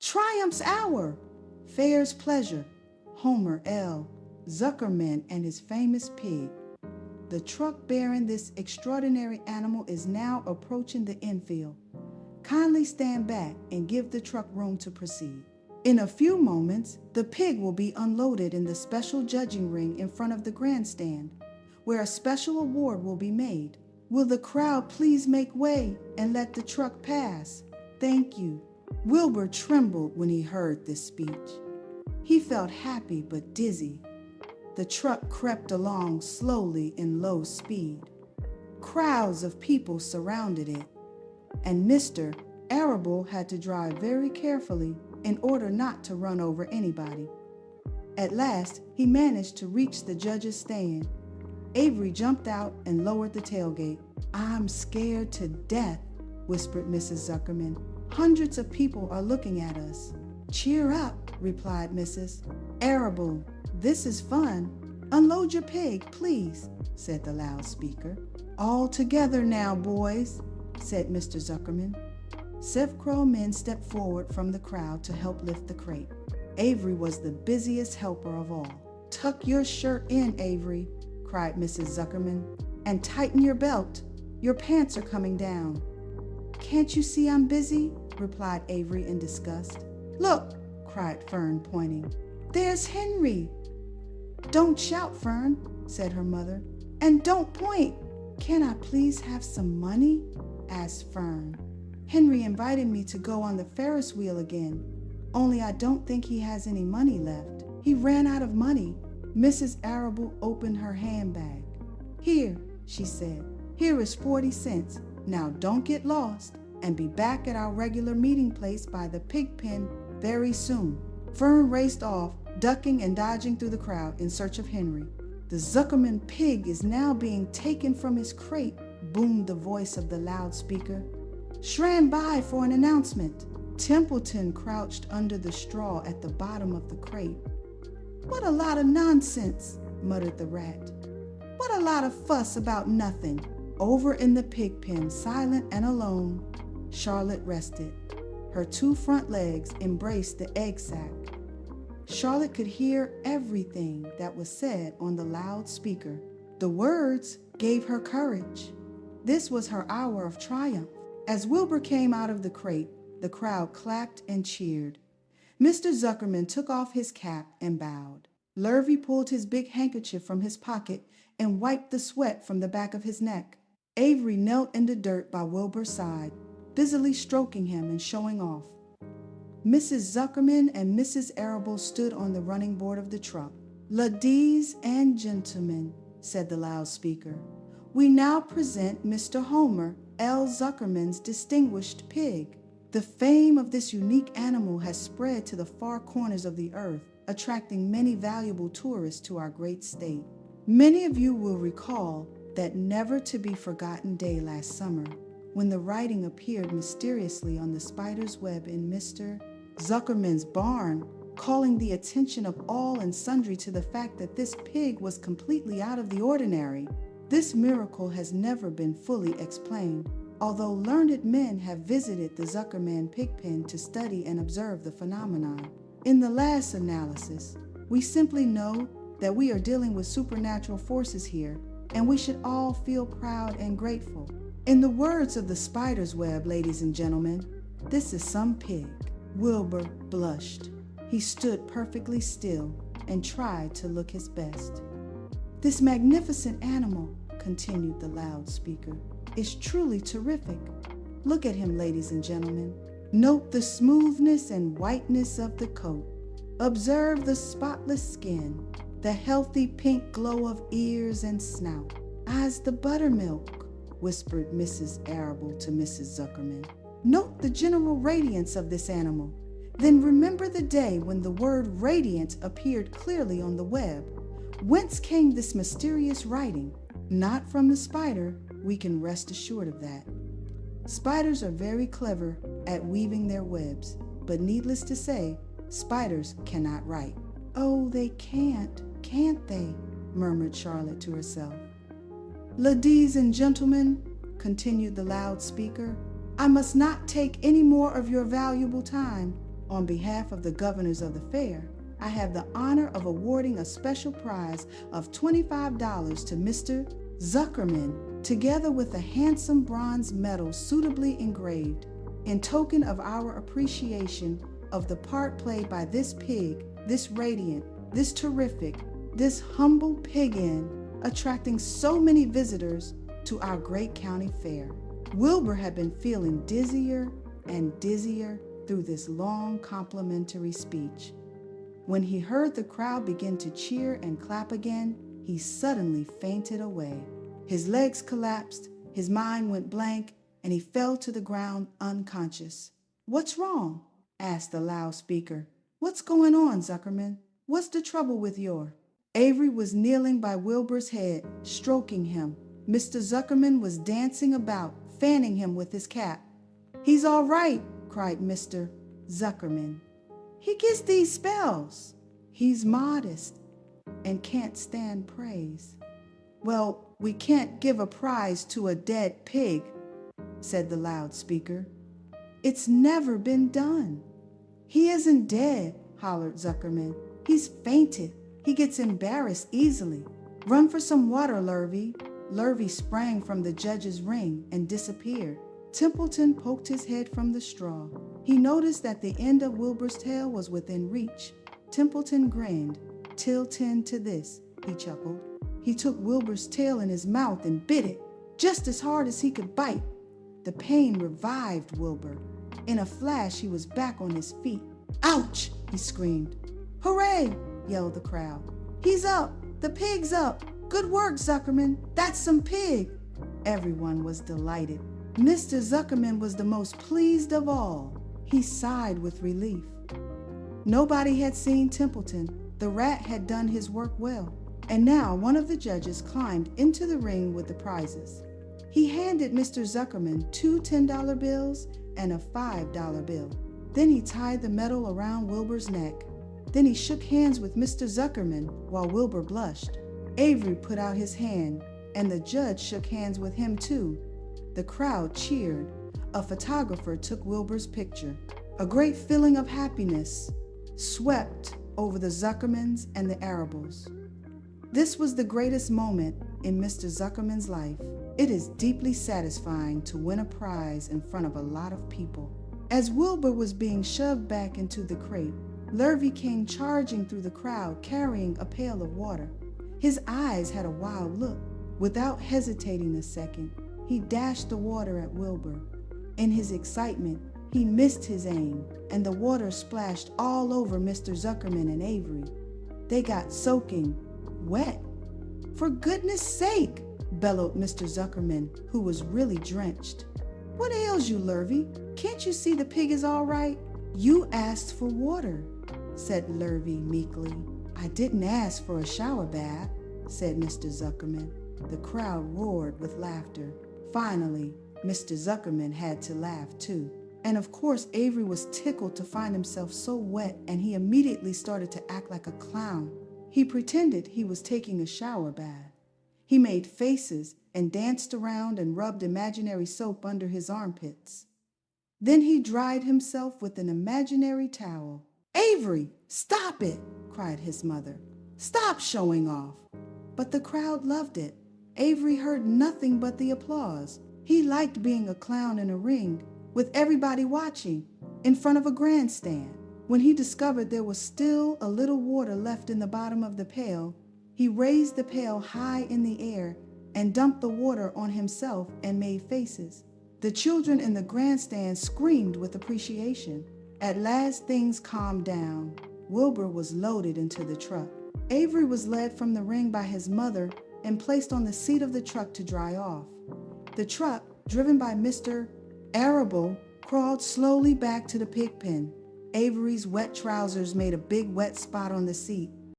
Triumph's hour! Fair's pleasure! Homer L. Zuckerman and his famous pig. The truck bearing this extraordinary animal is now approaching the infield. Kindly stand back and give the truck room to proceed. In a few moments, the pig will be unloaded in the special judging ring in front of the grandstand, where a special award will be made. Will the crowd please make way and let the truck pass? Thank you. Wilbur trembled when he heard this speech. He felt happy but dizzy. The truck crept along slowly in low speed. Crowds of people surrounded it, and Mr. Arable had to drive very carefully in order not to run over anybody. At last, he managed to reach the judge's stand. Avery jumped out and lowered the tailgate. "I'm scared to death," whispered Mrs. Zuckerman. "Hundreds of people are looking at us." "Cheer up," replied Mrs. Arable. "This is fun. Unload your pig, please," said the loudspeaker. "All together now, boys," said Mr. Zuckerman. Several men stepped forward from the crowd to help lift the crate. Avery was the busiest helper of all. "Tuck your shirt in, Avery," cried Mrs. Zuckerman, "and tighten your belt. Your pants are coming down." "Can't you see I'm busy?" replied Avery in disgust. "Look," cried Fern, pointing. "There's Henry." "Don't shout, Fern," said her mother, "and don't point." "Can I please have some money?" asked Fern. "Henry invited me to go on the Ferris wheel again, only I don't think he has any money left. He ran out of money." Mrs. Arable opened her handbag. "Here," she said, "here is 40 cents. Now don't get lost, and be back at our regular meeting place by the pig pen very soon." Fern raced off, ducking and dodging through the crowd in search of Henry. "The Zuckerman pig is now being taken from his crate," boomed the voice of the loudspeaker. "Shran by for an announcement." Templeton crouched under the straw at the bottom of the crate. "What a lot of nonsense," muttered the rat. "What a lot of fuss about nothing." Over in the pig pen, silent and alone, Charlotte rested. Her 2 front legs embraced the egg sack. Charlotte could hear everything that was said on the loudspeaker. The words gave her courage. This was her hour of triumph. As Wilbur came out of the crate, the crowd clapped and cheered. Mr. Zuckerman took off his cap and bowed. Lurvy pulled his big handkerchief from his pocket and wiped the sweat from the back of his neck. Avery knelt in the dirt by Wilbur's side, busily stroking him and showing off. Mrs. Zuckerman and Mrs. Arable stood on the running board of the truck. "Ladies and gentlemen," said the loudspeaker, "we now present Mr. Homer L. Zuckerman's distinguished pig. The fame of this unique animal has spread to the far corners of the earth, attracting many valuable tourists to our great state. Many of you will recall that never-to-be-forgotten day last summer, when the writing appeared mysteriously on the spider's web in Mr. Zuckerman's barn, calling the attention of all and sundry to the fact that this pig was completely out of the ordinary. This miracle has never been fully explained, although learned men have visited the Zuckerman pig pen to study and observe the phenomenon. In the last analysis, we simply know that we are dealing with supernatural forces here, and we should all feel proud and grateful. In the words of the spider's web, ladies and gentlemen, this is some pig." Wilbur blushed. He stood perfectly still and tried to look his best. "This magnificent animal," continued the loudspeaker, "is truly terrific. Look at him, ladies and gentlemen. Note the smoothness and whiteness of the coat. Observe the spotless skin, the healthy pink glow of ears and snout. As the buttermilk," whispered Mrs. Arable to Mrs. Zuckerman. "Note the general radiance of this animal. Then remember the day when the word radiant appeared clearly on the web. Whence came this mysterious writing? Not from the spider, we can rest assured of that. Spiders are very clever at weaving their webs, but needless to say, spiders cannot write." "Oh, they can't they?" murmured Charlotte to herself. "Ladies and gentlemen," continued the loudspeaker, "I must not take any more of your valuable time. On behalf of the governors of the fair, I have the honor of awarding a special prize of $25 to Mr. Zuckerman, together with a handsome bronze medal suitably engraved, in token of our appreciation of the part played by this pig, this radiant, this terrific, this humble pig inn, attracting so many visitors to our great county fair. Wilbur had been feeling dizzier and dizzier through this long complimentary speech. When he heard the crowd begin to cheer and clap again, he suddenly fainted away. His legs collapsed, his mind went blank, and he fell to the ground unconscious. "What's wrong?" asked the loudspeaker. "What's going on, Zuckerman? What's the trouble with your—" Avery was kneeling by Wilbur's head, stroking him. Mr. Zuckerman was dancing about, fanning him with his cap. "He's all right," cried Mr. Zuckerman. "He gets these spells. He's modest and can't stand praise." "Well, we can't give a prize to a dead pig," said the loudspeaker. "It's never been done." "He isn't dead," hollered Zuckerman. "He's fainted. He gets embarrassed easily. Run for some water, Lurvy." Lurvy sprang from the judge's ring and disappeared. Templeton poked his head from the straw. He noticed that the end of Wilbur's tail was within reach. Templeton grinned. "'Till 10 to this," he chuckled. He took Wilbur's tail in his mouth and bit it, just as hard as he could bite. The pain revived Wilbur. In a flash, he was back on his feet. "Ouch!" he screamed. "Hooray!" yelled the crowd. "He's up! The pig's up! Good work, Zuckerman! That's some pig!" Everyone was delighted. Mr. Zuckerman was the most pleased of all. He sighed with relief. Nobody had seen Templeton. The rat had done his work well. And now one of the judges climbed into the ring with the prizes. He handed Mr. Zuckerman 2 $10 bills and a $5 bill. Then he tied the medal around Wilbur's neck. Then he shook hands with Mr. Zuckerman while Wilbur blushed. Avery put out his hand, and the judge shook hands with him too. The crowd cheered. A photographer took Wilbur's picture. A great feeling of happiness swept over the Zuckermans and the Arables. This was the greatest moment in Mr. Zuckerman's life. It is deeply satisfying to win a prize in front of a lot of people. As Wilbur was being shoved back into the crate, Lurvy came charging through the crowd carrying a pail of water. His eyes had a wild look. Without hesitating a second, he dashed the water at Wilbur. In his excitement, he missed his aim, and the water splashed all over Mr. Zuckerman and Avery. They got soaking wet. "For goodness sake!" bellowed Mr. Zuckerman, who was really drenched. "What ails you, Lurvy? Can't you see the pig is all right?" "You asked for water," said Lurvy meekly. "I didn't ask for a shower bath," said Mr. Zuckerman. The crowd roared with laughter. Finally, Mr. Zuckerman had to laugh too. And of course, Avery was tickled to find himself so wet, and he immediately started to act like a clown. He pretended he was taking a shower bath. He made faces and danced around and rubbed imaginary soap under his armpits. Then he dried himself with an imaginary towel. "Avery, stop it!" cried his mother. "Stop showing off." But the crowd loved it. Avery heard nothing but the applause. He liked being a clown in a ring, with everybody watching, in front of a grandstand. When he discovered there was still a little water left in the bottom of the pail, he raised the pail high in the air and dumped the water on himself and made faces. The children in the grandstand screamed with appreciation. At last things calmed down. Wilbur was loaded into the truck. Avery was led from the ring by his mother and placed on the seat of the truck to dry off. The truck, driven by Mr. Arable, crawled slowly back to the pig pen. Avery's wet trousers made a big wet spot on the seat.